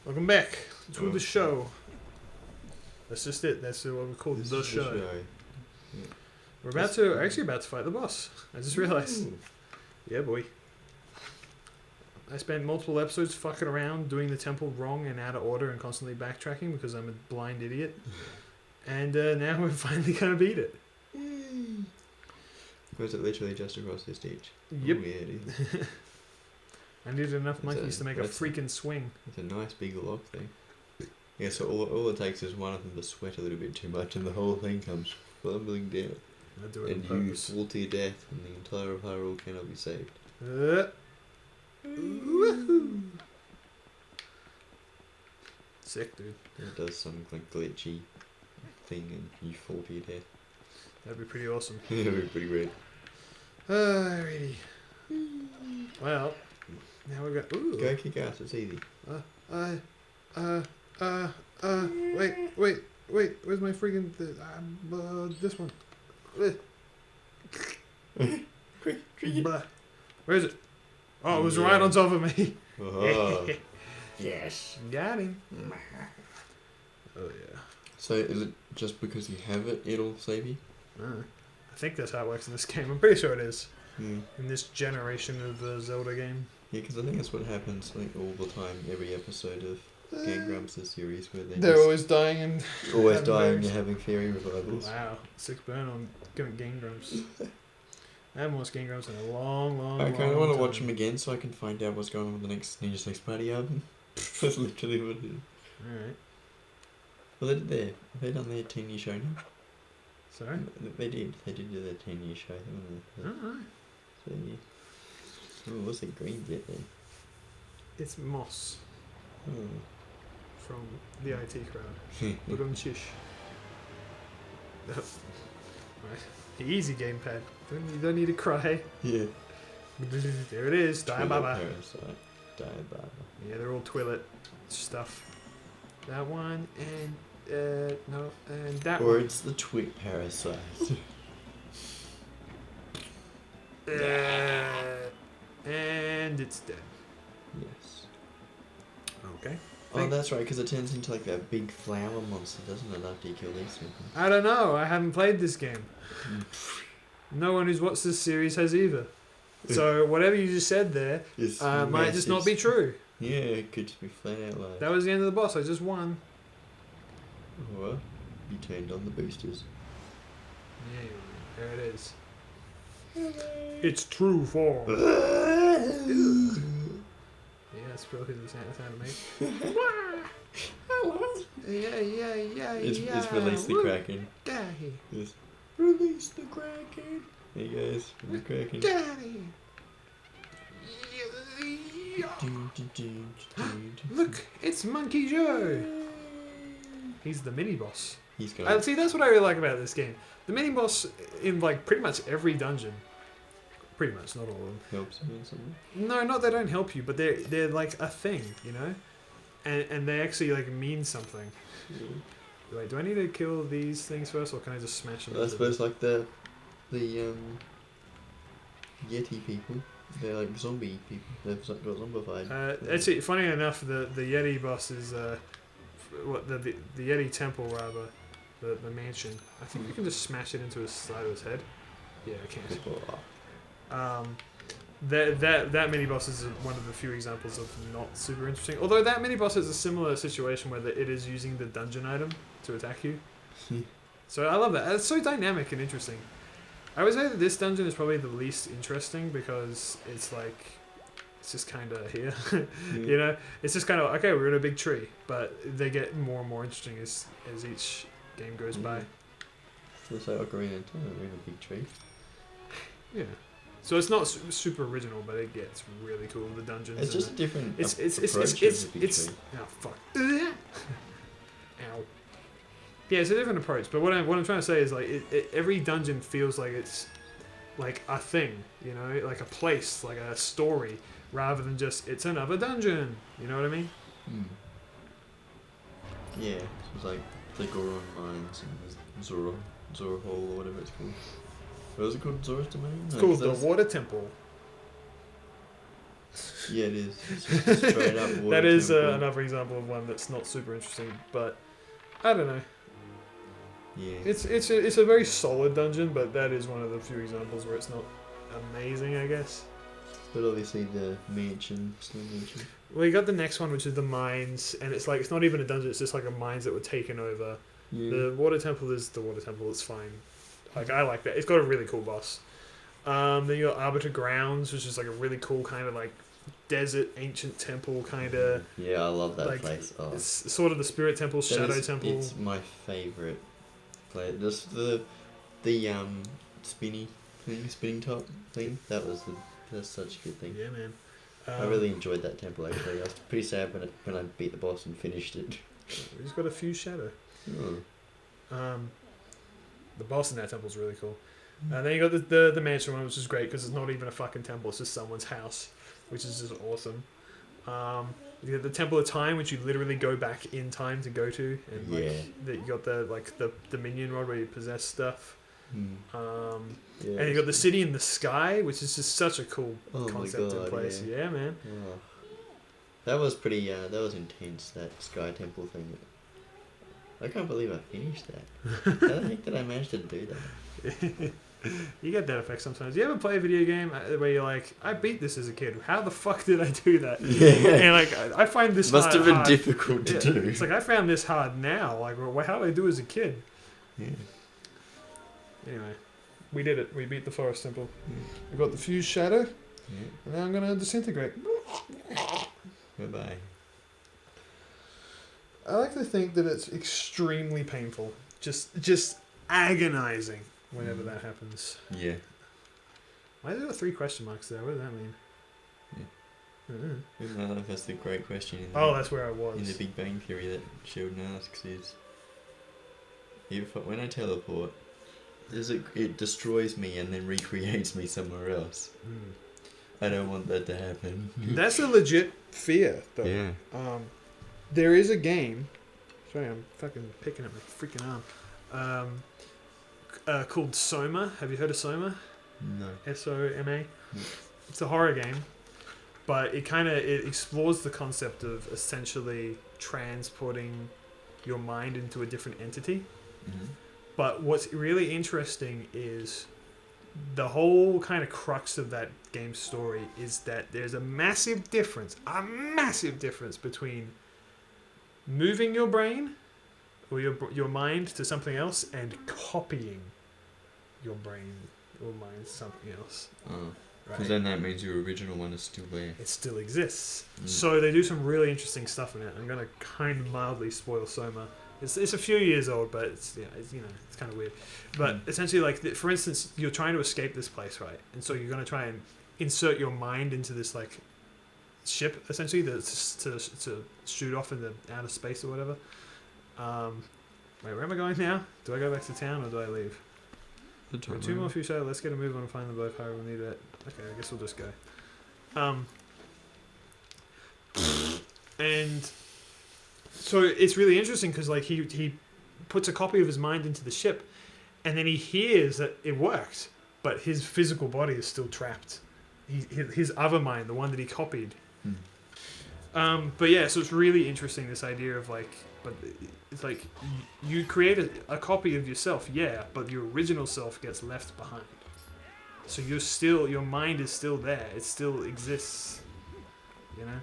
Welcome back to the show. That's just it. That's what we call the show. Yeah. We're actually about to fight the boss. I just realized. Ooh. Yeah, boy. I spent multiple episodes fucking around, doing the temple wrong and out of order and constantly backtracking because I'm a blind idiot. And now we're finally going to beat it. Was it literally just across this stage? Yep. Oh, yeah, it is. I needed enough monkeys to make a that's freaking swing. It's a nice big lock thing. Yeah, so all it takes is one of them to sweat a little bit too much and the whole thing comes fumbling down. I do it And on you purpose. fall to your death and the entire of Hyrule cannot be saved. Woohoo! Sick, dude. It does some like glitchy thing and you fall to your death. That'd be pretty awesome. It would be pretty great. Alrighty. Well, now we've got. Ooh. Go kick ass, it's easy. Wait. Where's my freaking. This one. Blah. Where is it? Oh, it was right on top of me. Oh. Yes. Got him. Oh, yeah. So is it just because you have it, it'll save you? I think that's how it works in this game. I'm pretty sure it is. Hmm. In this generation of the Zelda game. Yeah, because I think that's what happens like all the time, every episode of Game Grumps' series, where They're always dying and always having dying fairies. and having fairy revivals. Wow, 6 burn on Game Grumps. I haven't watched Game Grumps in a long I kind of want to watch time. them again so I can find out what's going on with the next Ninja Six Party album. That's literally what it is. Alright. Well, they done their 10-year show now. Sorry? They did do their 10-year show. Alright. So, yeah. Oh, what's the green bit there? It's Moss Oh. from the IT crowd. Look on Chish. Right. The easy gamepad. You don't need to cry. Yeah. There it is. Twilight Diababa. Parasite. Diababa. Yeah, they're all Twilight stuff. That one and no, and that Or one. it's the Twit Parasite. And it's dead. Yes. Okay. Oh, that's right, because it turns into like that big flower monster, doesn't it, after you kill these things? I don't know. I haven't played this game. No one who's watched this series has either. So whatever you just said there It's might just not be true. Yeah, it could just be flat out lies. That was the end of the boss. I just won. Or you turned on the boosters. Yeah, there it is. It's true form. Yeah, that's probably the sound of me. Yeah. It's released the Kraken. Daddy. It's release the Kraken. Hey guys, the Kraken. Daddy. Look, it's Monkey Joe. He's the mini boss. He's got. See, that's what I really like about this game. The mini boss in like pretty much every dungeon. Pretty much, not all of them. Helps you in something. No, not they don't help you, but they're like a thing, you know, and they actually like mean something. Yeah. Wait, do I need to kill these things first, or can I just smash them? I suppose like the Yeti people. They're like zombie people. They've got zombified. Actually, funny enough, the Yeti boss is the Yeti temple rather, the mansion. I think you can just smash it into his side of his head. Yeah, I can. That mini boss is one of the few examples of not super interesting. Although that mini boss is a similar situation where it is using the dungeon item to attack you. So I love that. It's so dynamic and interesting. I would say that this dungeon is probably the least interesting because it's just kind of here. You know, it's just kind of okay. We're in a big tree, but they get more and more interesting as each game goes by. Looks like Ocarina of Time. We're in a big tree. Yeah. So it's not super original, but it gets really cool. The dungeons. It's just a different It's approach of the big tree. oh fuck. Ow. Yeah, it's a different approach. But what I'm trying to say is like every dungeon feels like it's like a thing, you know, like a place, like a story, rather than just it's another dungeon. You know what I mean? Yeah, so it's like the Goron Mines and Zora Hall or whatever it's called. What was it called? Zora's Domain? It's called the Water Temple. Yeah, it is. It's just a straight up water That is temple. another example of one that's not super interesting, but I don't know. Yeah. It's a very solid dungeon, but that is one of the few examples where it's not amazing, I guess. But obviously the mansion, snow mansion. Well, you got the next one, which is the mines, and it's like it's not even a dungeon; it's just like a mines that were taken over. Yeah. The water temple is the water temple. It's fine. Like I like that. It's got a really cool boss. Then you got Arbiter Grounds, which is like a really cool kind of like desert ancient temple kind of. Yeah, I love that like, place. Oh. It's sort of the spirit temple, That shadow is- temple. It's my favourite place. Just the spinning top thing. That's such a good thing. Yeah, man. I really enjoyed that temple actually. I was pretty sad when I beat the boss and finished it. He's got a few shadow. Oh. The boss in that temple is really cool. And then you got the mansion one, which is great because it's not even a fucking temple; it's just someone's house, which is just awesome. You got the Temple of Time, which you literally go back in time to go to, and like that you got the minion rod where you possess stuff. Yeah, And you got the city in the sky, which is just such a cool Oh my concept in God, place. Yeah, man. Oh. That was pretty. That was intense. That Sky Temple thing. I can't believe I finished that. How the heck did I manage to do that? You get that effect sometimes. You ever play a video game where you're like, I beat this as a kid. How the fuck did I do that? Yeah. And like, I find this Must have been hard. difficult to do. It's like I found this hard now. Like, well, how did I do as a kid? Yeah. Anyway, we did it. We beat the Forest Temple. Yeah. We got the Fused Shadow. Yeah. And now I'm gonna disintegrate. Bye bye. I like to think that it's extremely painful. Just agonizing whenever that happens. Yeah. Why is there 3 question marks there? What does that mean? No, that's the great question. Oh, that's where I was. In the Big Bang Theory that Sheldon asks is, when I teleport, it destroys me and then recreates me somewhere else. I don't want that to happen. That's a legit fear, though. Yeah. There is a game. Sorry, I'm fucking picking at my freaking arm. Called Soma. Have you heard of Soma? No. Soma. It's a horror game, but it explores the concept of essentially transporting your mind into a different entity. Mm-hmm. But what's really interesting is the whole kind of crux of that game's story is that there's a massive difference between moving your brain or your mind to something else and copying your brain or mind to something else. Because Right? then that means your original one is still there. It still exists. Mm. So they do some really interesting stuff in it. I'm gonna kind of mildly spoil Soma. It's a few years old, but it's kind of weird. But essentially, like for instance, you're trying to escape this place, right? And so you're gonna try and insert your mind into this like ship, essentially, to shoot off into outer space or whatever. Wait, where am I going now? Do I go back to town or do I leave? The 2 more few shows. Let's get a move on and find them both. However we need it. Okay, I guess we'll just go. And so it's really interesting because like he puts a copy of his mind into the ship, and then he hears that it worked, but his physical body is still trapped. His other mind, the one that he copied. But yeah, so it's really interesting, this idea of like, but it's like you create a copy of yourself, yeah, but your original self gets left behind. So your mind is still there. It still exists, you know?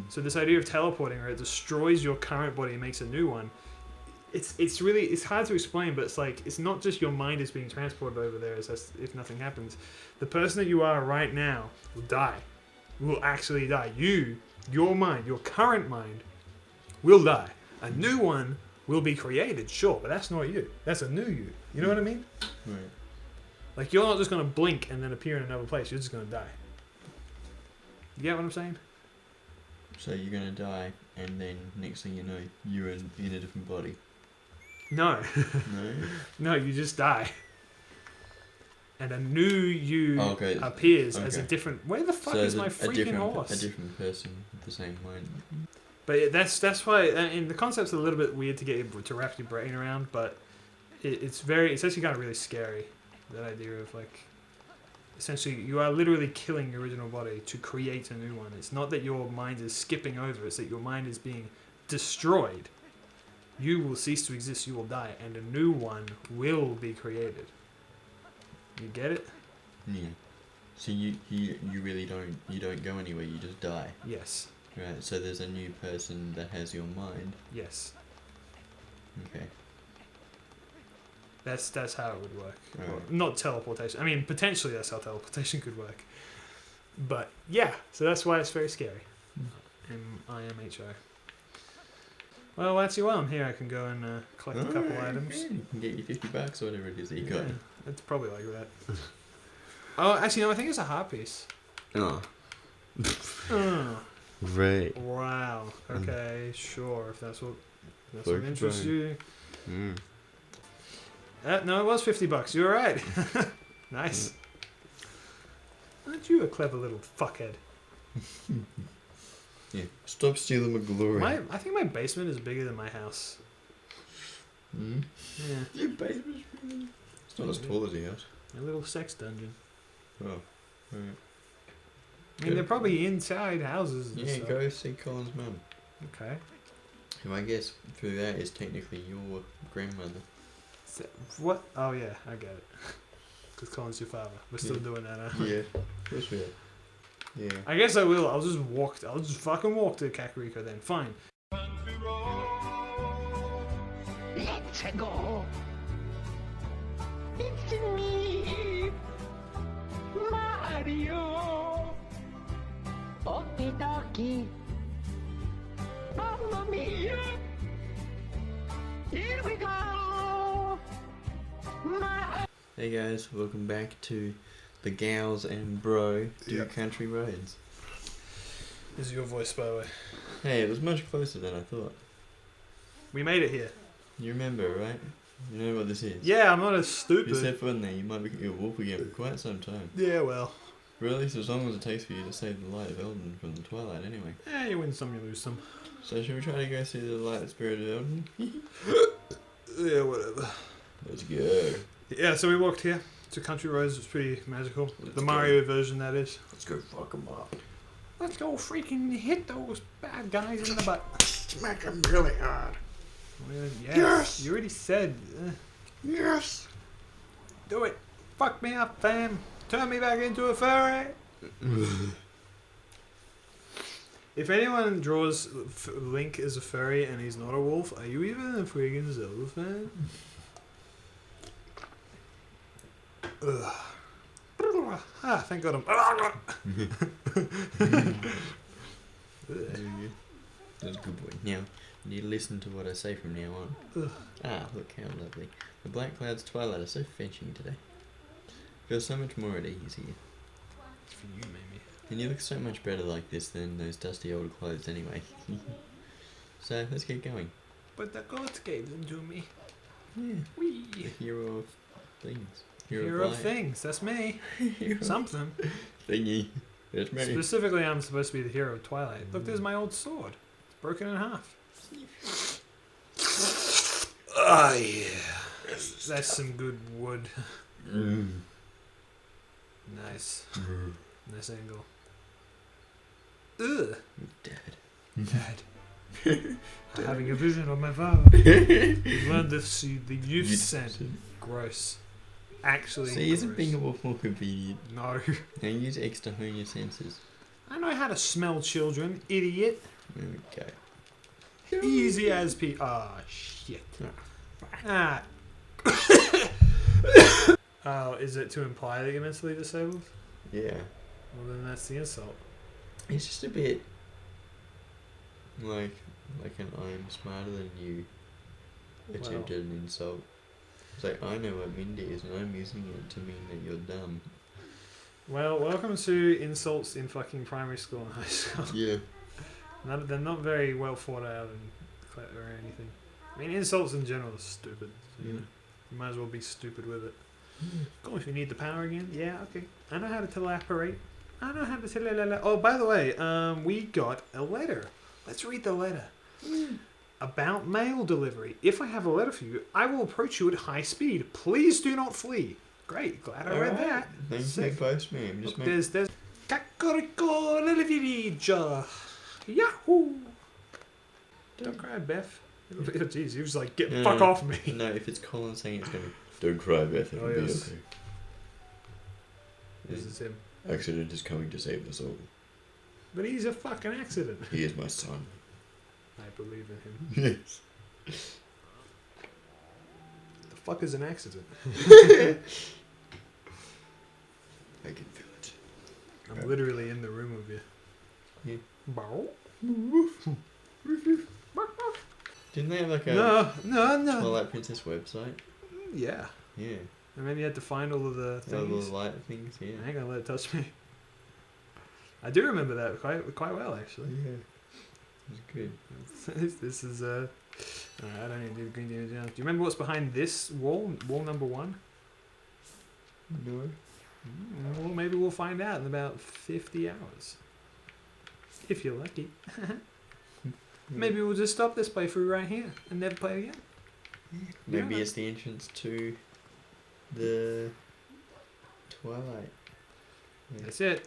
So this idea of teleporting, where it destroys your current body and makes a new one, it's hard to explain, but it's like, it's not just your mind is being transported over there as if nothing happens. The person that you are right now will die. Will actually die. Your mind, your current mind, will die. A new one will be created, sure, but that's not you. That's a new you. You know what I mean? Right. Like, you're not just going to blink and then appear in another place. You're just going to die. You get what I'm saying? So you're gonna die, and then next thing you know, you're in a different body. No. No. No, you just die. And a new you appears as a Okay. different... Where the fuck So is my freaking horse? A different person with the same mind. But that's why... And the concept's a little bit weird to wrap your brain around, but it's actually kind of really scary, that idea of like... Essentially, you are literally killing your original body to create a new one. It's not that your mind is skipping over, it's that your mind is being destroyed. You will cease to exist, you will die, and a new one will be created. You get it? Yeah. So you really don't go anywhere, you just die. Yes. Right, so there's a new person that has your mind. Yes. Okay. That's how it would work. Right. Well, not teleportation. I mean, potentially that's how teleportation could work. But yeah, so that's why it's very scary. IMHO. Well, that's you on. Here I can go and collect a couple items. Yeah, you can get your $50 or whatever it is that you got. Yeah, it's probably like that. Oh, actually, no, I think it's a heart piece. Oh. Oh. Right. Wow. Okay, sure. If that's what Fuck interests fine. you. Mm. No, it was $50. You're right. Nice. Aren't you a clever little fuckhead? Yeah. Stop stealing my glory. I think my basement is bigger than my house. Mm. Yeah. Your basement's it's not as tall as your house. A little sex dungeon. Oh. Right. I mean, they're probably inside houses and Yeah, stuff. go see Colin's mum. Okay. Who I guess through that is technically your grandmother. What? Oh, yeah, I get it. Because Colin's your father. We're still doing that, huh? Yeah. Yes, we are. Yeah. I guess I will. I'll just fucking walk to Kakariko then. Fine. Let's go. It's me, Mario. Okie dokie. Mamma mia. Here we go. Hey guys, welcome back to the Gals and Bro Do Yep. Country Roads. This is your voice, by the way. Hey, it was much closer than I thought. We made it here. You remember, right? You know what this is? Yeah, I'm not as You stupid. set foot in there, you might be a wolf again for quite some time. Yeah, well. Really? So as long as it takes for you to save the light of Elden from the Twilight anyway. Yeah, you win some, you lose some. So should we try to go see the light spirit of Elden? Yeah, whatever. Let's go. Yeah, so we walked here to Country Roads. It was pretty magical. Let's the go. Mario version, that is. Let's go fuck them up. Let's go freaking hit those bad guys in the butt. Smack him really hard. Well, yes. Yes! You already said. Yes. Do it. Fuck me up, fam. Turn me back into a furry. If anyone draws Link as a furry and he's not a wolf, are you even a friggin' Zelda fan? Ugh. Ah, thank God I'm. That's a good boy. Now, you need to listen to what I say from now on. Ugh. Ah, look how lovely. The black clouds twilight are so fetching today. Feels so much more at ease here. It's for you, maybe. And you look so much better like this than those dusty old clothes anyway. So, let's get going. But the gods gave them to me. Yeah. Whee! The hero of things. Hero of light. things, that's me. Something. Thingy. That's me. Specifically, I'm supposed to be the hero of Twilight. Look, there's my old sword. It's broken in half. Ah, yeah. That's some good wood. Nice. Nice angle. Ugh. Dad. Dad. Having a vision of my father. Learn to see the youth scent. Gross. Actually, See, isn't gross. being a wolf more convenient? No. Now use X to hone your senses. I know how to smell children, idiot. There we go. Easy as P. Ah, shit. Ah. Oh, is it to imply that you're mentally disabled? Yeah. Well, then that's the insult. It's just a bit like an I'm smarter than you attempted an insult. It's like, I know what Mindy is and I'm using it to mean that you're dumb. Well, welcome to insults in fucking primary school and high school. Yeah. They're not very well thought out and clever or anything. I mean, insults in general are stupid. So, you might as well be stupid with it. Go if you need the power again. Yeah, okay. I know how to teleporate. I know how to Oh, by the way, we got a letter. Let's read the letter. About mail delivery. If I have a letter for you, I will approach you at high speed. Please do not flee. Great, glad I read that. Thanks for Sick. post me. I'm just Look, making. there's Kakariko Village. Yahoo! Don't cry, Beth. Oh, jeez, he was like, fuck off me. No, if it's Colin saying it's gonna be, don't cry, Beth. It'll be Yes. okay. This is him. Accident is coming to save us all. But he's a fucking accident. He is my son. I believe in him. Yes. The fuck is an accident? I can feel it. I'm literally in the room with you. Yeah. Bow. Didn't they have like a No. Twilight Princess website? Yeah. Yeah. And then you had to find all of the All things. the light things, yeah. I ain't gonna let it touch me. I do remember that quite well, actually. Yeah. It was good. This is Alright, I don't need to do Green Indiana Jones. Do you remember what's behind this wall? Wall number 1? No. Well, maybe we'll find out in about 50 hours. If you're lucky. Maybe we'll just stop this playthrough right here and never play it again. Maybe Yeah. it's the entrance to the Twilight. Yeah. That's it.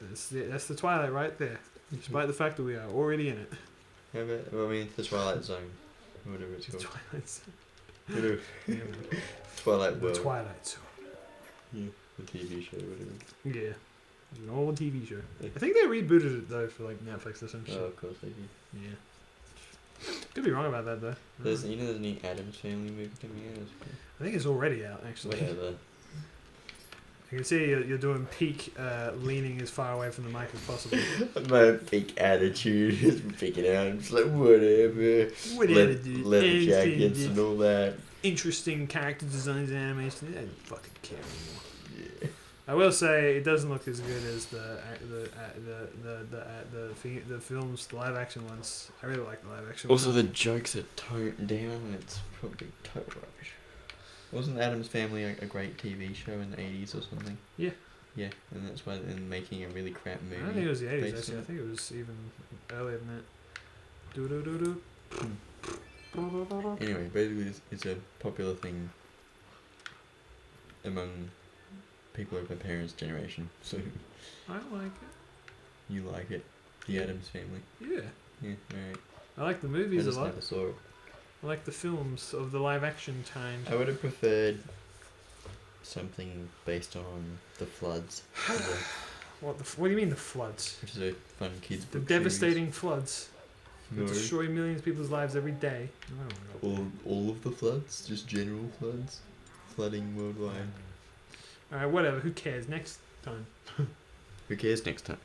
That's the Twilight right there. Despite the fact that we are already in it. How about, well, I mean, the Twilight Zone. Or whatever it's The called. Twilight Zone. Whatever. Yeah, man. Twilight The World. Twilight Zone. Yeah. The TV show, whatever. Yeah. It's an old TV show. Yeah. I think they rebooted it though for like Netflix or some shit. Oh, of course they do. Yeah. Could be wrong about that though. There's, you know, there's a new Addams Family movie coming out. I think it's already out actually. Whatever. You can see you're doing peak leaning as far away from the mic as possible. My big attitude is picking out. I'm just like, whatever. Whatever, dude. Leather Anything, jackets dude. and all that. Interesting character designs and animation. I don't fucking care anymore. Yeah. I will say it doesn't look as good as the films, the live action ones. I really like the live action Also, ones. the jokes are toned down and it's probably total rubbish. Wasn't Addams Family a great TV show in the 80s or something? Yeah. Yeah, and that's why they're making a really crap movie. I don't think it was the 80s based actually. on I think it was even earlier than that. Do. Anyway, basically, it's a popular thing among people of my parents' generation. So I like it. you like it, the Addams Family? Yeah. Yeah, alright. I like the I movies a just lot. never saw it. I like the films of the live action kind. I would have preferred something based on the floods, What do you mean the floods? which is a fun kids The book devastating floods that series. destroy millions of people's lives every day. No, all of the floods, just general floods, flooding worldwide. Alright, whatever. Who cares? Next time. Who cares next time?